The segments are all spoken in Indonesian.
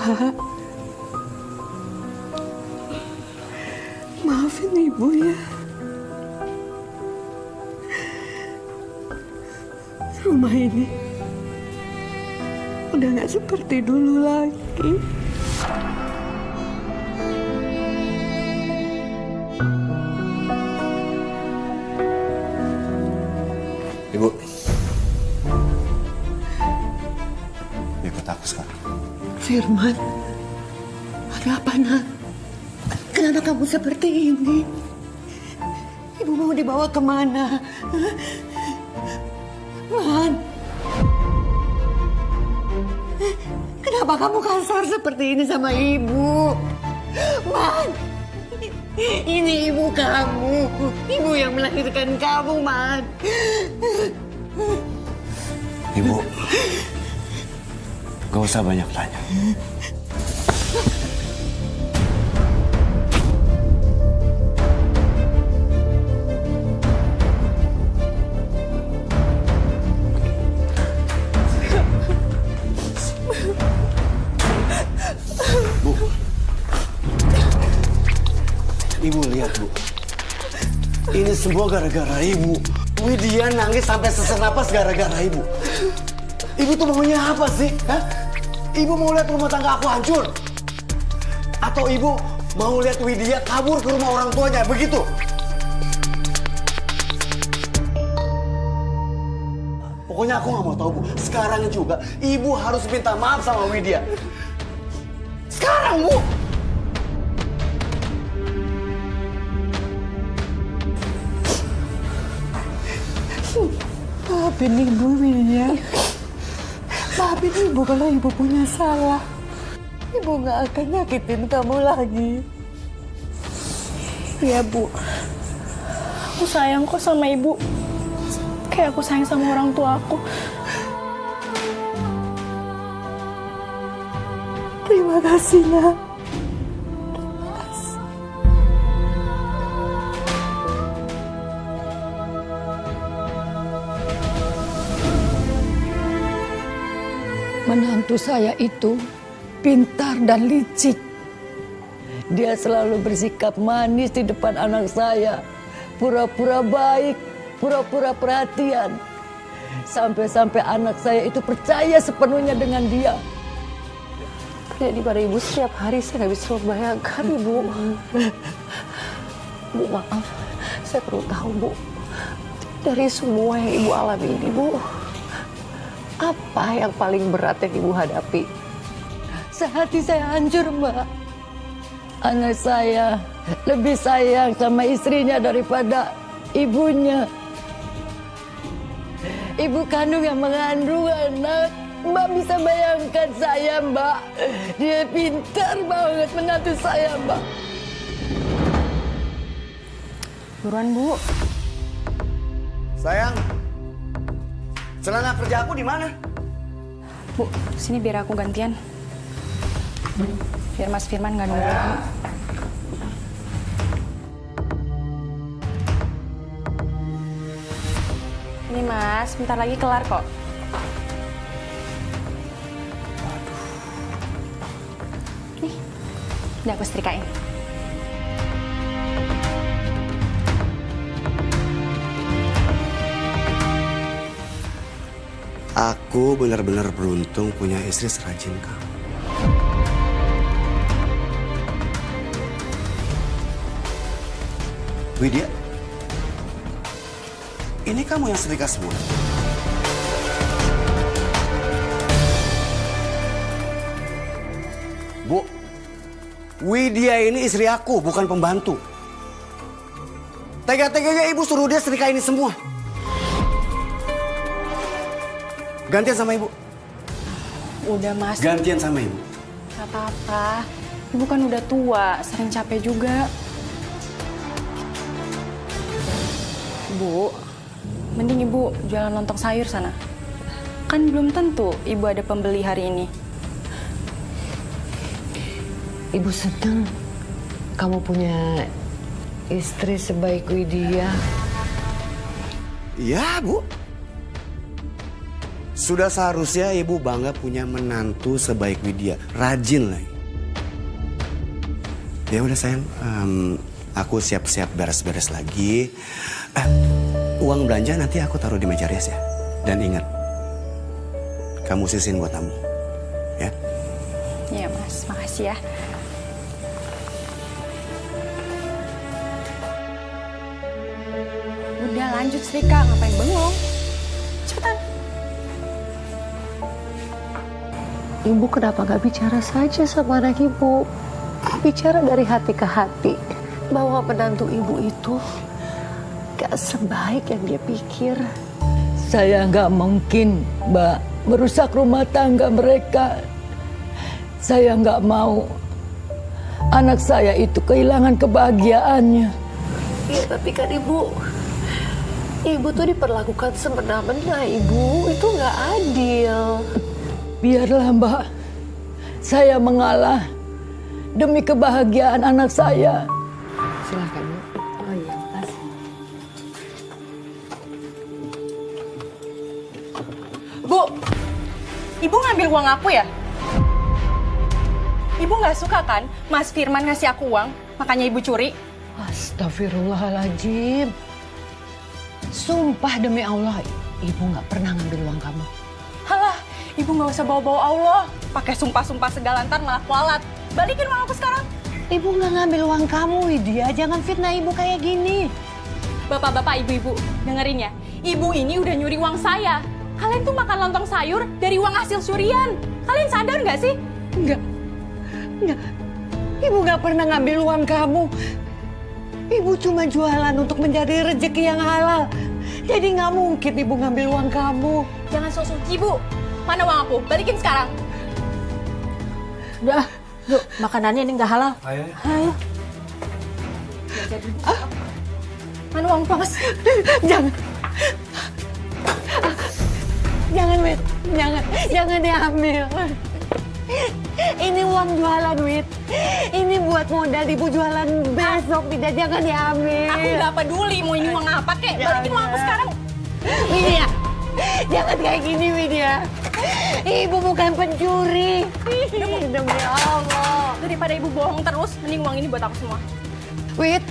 Pak. Maafin Ibu ya. Rumah ini udah gak seperti dulu lagi. Ibu, ikut aku sekarang. Firman, ada apa nak? Kenapa kamu seperti ini? Ibu mau dibawa kemana? Man, kenapa kamu kasar seperti ini sama ibu? Man, ini ibu kamu. Ibu yang melahirkan kamu, Man. Ibu, gak usah banyak tanya. Bu, Ibu lihat, Bu. Ini semua gara-gara Ibu. Widya nangis sampai sesak napas gara-gara Ibu. Ibu tuh maunya apa sih? Hah? Ibu mau lihat rumah tangga aku hancur? Atau Ibu mau lihat Widya kabur ke rumah orang tuanya, begitu? Pokoknya aku nggak mau tahu, Bu. Sekarang juga Ibu harus minta maaf sama Widya. Sekarang, Bu! Maafin ibu, Widya. Maafin ibu kalau ibu punya salah. Ibu gak akan nyakitin kamu lagi. Iya, Bu. Aku sayang kok sama ibu. Kayak aku sayang sama orang tua aku. Terima kasih, nak. Menantu saya itu pintar dan licik. Dia selalu bersikap manis di depan anak saya. Pura-pura baik, pura-pura perhatian. Sampai-sampai anak saya itu percaya sepenuhnya dengan dia. Jadi pada ibu setiap hari saya nggak bisa membayangkan, Ibu. Bu, maaf. Saya perlu tahu, Bu. Dari semua yang Ibu alami ini, Bu. Apa yang paling berat yang Ibu hadapi? Sehati saya hancur, Mbak. Anak saya lebih sayang sama istrinya daripada ibunya. Ibu kandung yang mengandung anak. Mbak bisa bayangkan saya, Mbak. Dia pintar banget menantu saya, Mbak. Buruan, Bu. Sayang, celana kerja aku di mana? Bu, sini biar aku gantian. Biar Mas Firman nggak nunggu lagi. Ini Mas, bentar lagi kelar kok. Nih, udah aku setrikain. Aku benar-benar beruntung punya istri serajin kamu. Widya, ini kamu yang setrika semua. Bu, Widya ini istri aku, bukan pembantu. Tega-teganya ibu suruh dia setrika ini semua. Gantian sama ibu. Udah Mas. Gantian sama ibu. Gak apa-apa. Ibu kan udah tua, sering capek juga. Bu, mending Ibu jualan lontong sayur sana. Kan belum tentu Ibu ada pembeli hari ini. Ibu senang kamu punya istri sebaik Widya. Iya, Bu. Sudah seharusnya ibu bangga punya menantu sebaik Widya. Rajin lagi. Ya udah sayang, aku siap-siap beres-beres lagi. Uang belanja nanti aku taruh di meja rias ya. Dan ingat, kamu sisin buat tamu. Ya? Iya Mas, makasih ya. Udah lanjut Srika, ngapain bengong? Cepetan. Ibu kenapa gak bicara saja sama anak ibu? Bicara dari hati ke hati. Bahwa menantu ibu itu gak sebaik yang dia pikir. Saya gak mungkin, Mbak, merusak rumah tangga mereka. Saya gak mau anak saya itu kehilangan kebahagiaannya. Iya, tapi kan Ibu tuh diperlakukan semena-mena, Ibu. Itu gak adil. Biarlah, Mbak. Saya mengalah demi kebahagiaan anak saya. Silakan, Bu. Oh iya, makasih. Bu, Ibu ngambil uang aku ya? Ibu nggak suka kan Mas Firman ngasih aku uang, makanya Ibu curi? Astagfirullahaladzim. Sumpah demi Allah, Ibu nggak pernah ngambil uang kamu. Halah, Ibu nggak usah bawa-bawa Allah. Pakai sumpah-sumpah segala ntar malah kualat. Balikin uang aku sekarang. Ibu nggak ngambil uang kamu, Widya. Jangan fitnah Ibu kayak gini. Bapak-bapak, ibu-ibu, dengerin ya. Ibu ini udah nyuri uang saya. Kalian tuh makan lontong sayur dari uang hasil curian. Kalian sadar nggak sih? Enggak. Ibu nggak pernah ngambil uang kamu. Ibu cuma jualan untuk mencari rezeki yang halal. Jadi nggak mungkin Ibu ngambil uang kamu. Jangan sok suci, Bu. Mana uang aku? Balikin sekarang. Udah, yuk makanannya ini nggak halal. Ayo. Ayo. Mana uang Mas? Jangan. Jangan, Wit. Jangan diambil. Ini uang jualan, Wit. Ini buat modal Ibu jualan besok. Tidak, jangan diambil. Aku nggak peduli mau ini uang apa kek. Balikin uang aku sekarang. Widya, jangan kayak gini, Widya. Ibu bukan pencuri. Demi Allah. Daripada Ibu bohong terus, mending uang ini buat aku semua. Wit.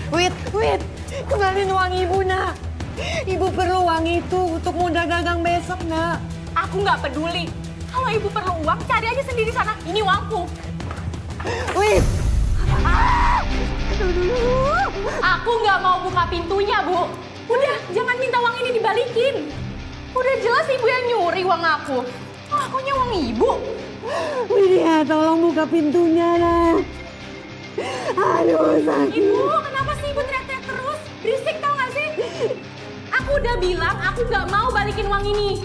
Kembaliin uang Ibu, nak. Ibu perlu uang itu untuk modal dagang besok, nak. Aku nggak peduli. Kalau Ibu perlu uang, cari aja sendiri sana. Ini uangku. Wit. Aku nggak mau buka pintunya, Bu. Udah, jangan minta uang ini dibalikin. Udah jelas Ibu yang nyuri uang aku. Akunya uang Ibu. Widya, tolong buka pintunya, nak. Aduh, sakit. Ibu, kenapa sih Ibu teriak-teriak terus? Berisik tau gak sih? Aku udah bilang aku nggak mau balikin uang ini.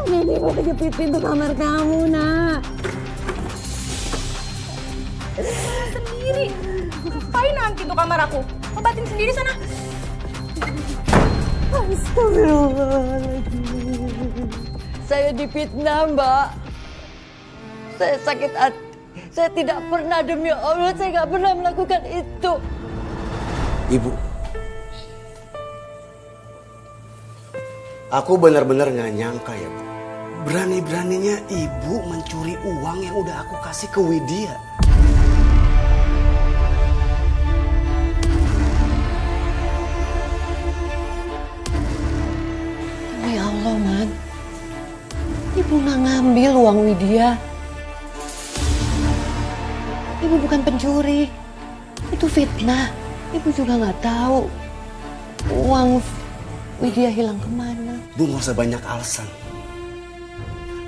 Ini Ibu kejepit pintu kamar kamu, nak. Sendiri. Ngapain nanti tuh kamar aku? Obatin sendiri sana. Astagfirullahaladzim. Saya difitnah, Mbak. Saya sakit hati. Saya tidak pernah, demi Allah, saya nggak pernah melakukan itu. Ibu. Aku benar-benar nggak nyangka ya, Bu. Berani-beraninya Ibu mencuri uang yang udah aku kasih ke Widya. Demi Allah, Man. Ibu nggak ngambil uang Widya. Ibu bukan pencuri. Itu fitnah. Ibu juga nggak tahu uang Widya hilang kemana. Bu, nggak usah banyak alasan.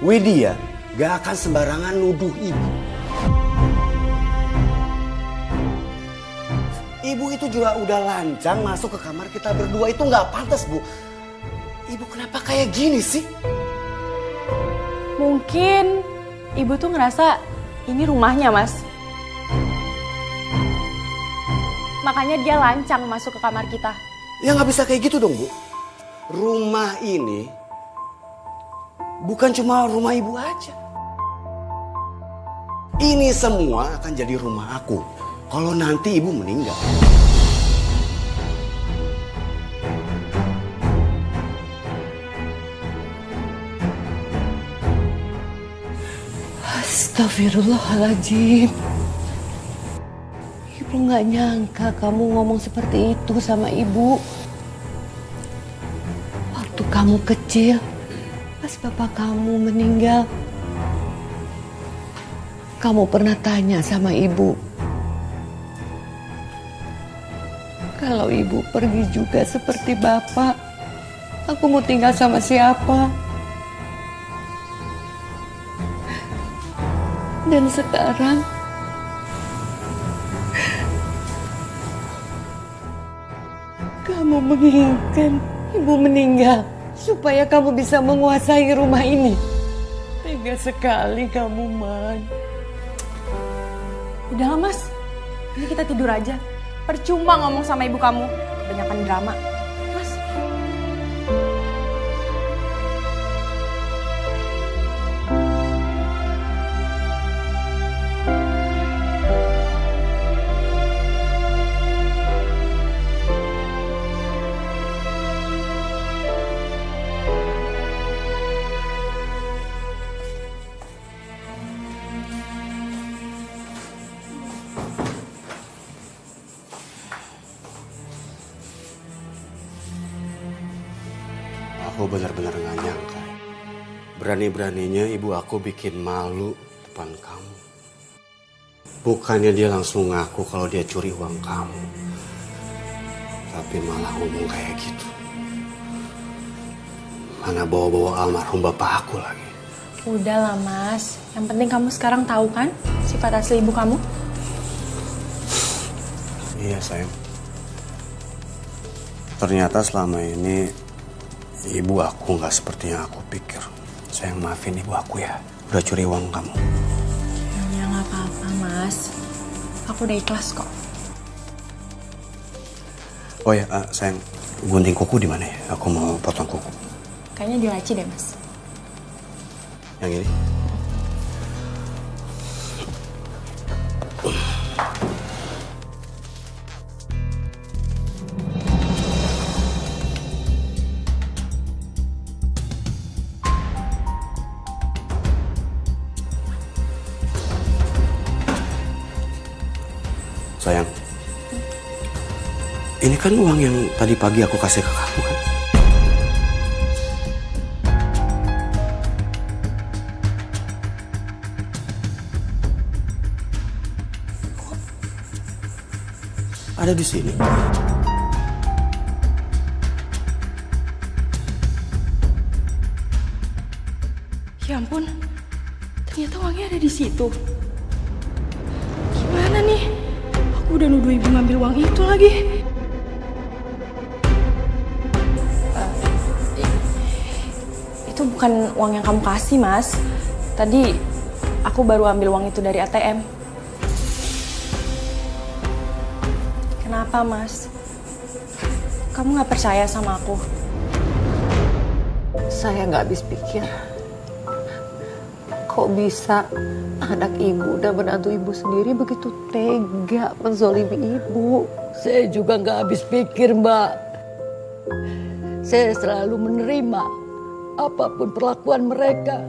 Widya gak akan sembarangan nuduh Ibu. Ibu itu juga udah lancang masuk ke kamar kita berdua. Itu nggak pantas, Bu. Ibu kenapa kayak gini sih? Mungkin Ibu tuh ngerasa ini rumahnya, Mas. Makanya dia lancang masuk ke kamar kita. Ya nggak bisa kayak gitu dong, Bu. Rumah ini bukan cuma rumah Ibu aja. Ini semua akan jadi rumah aku kalau nanti Ibu meninggal. Astagfirullahaladzim. Ibu nggak nyangka kamu ngomong seperti itu sama ibu. Waktu kamu kecil, pas bapak kamu meninggal, kamu pernah tanya sama ibu, kalau ibu pergi juga seperti bapak, aku mau tinggal sama siapa? Dan sekarang kamu menginginkan ibu meninggal supaya kamu bisa menguasai rumah ini. Tega sekali kamu, Man. Udahlah mas, ini kita tidur aja. Percuma ngomong sama ibu kamu, kebanyakan drama. Mas. Aku benar-benar gak nyangka. Berani-beraninya ibu aku bikin malu depan kamu. Bukannya dia langsung ngaku kalau dia curi uang kamu. Tapi malah ngomong kayak gitu. Mana bawa-bawa almarhum bapak aku lagi. Udahlah mas, yang penting kamu sekarang tahu kan sifat asli ibu kamu? Iya sayang. Ternyata selama ini ibu aku nggak seperti yang aku pikir. Sayang, maafin ibu aku ya. Udah curi uang kamu. Ya nggak apa-apa mas, aku udah ikhlas kok. Oh ya, sayang, gunting kuku di mana ya? Aku mau potong kuku. Kayaknya di laci deh mas. Yang ini? Sayang, ini kan uang yang tadi pagi aku kasih ke kamu kan? Kok ada di sini? Ya ampun, ternyata uangnya ada di situ. Gimana nih? Aku udah nuduh ibu ngambil uang itu lagi. Itu bukan uang yang kamu kasih, Mas. Tadi aku baru ambil uang itu dari ATM. Kenapa, Mas? Kamu nggak percaya sama aku? Saya nggak habis pikir. Kok bisa anak ibu dan menantu ibu sendiri begitu tega menzolimi ibu? Saya juga nggak habis pikir, Mbak. Saya selalu menerima apapun perlakuan mereka.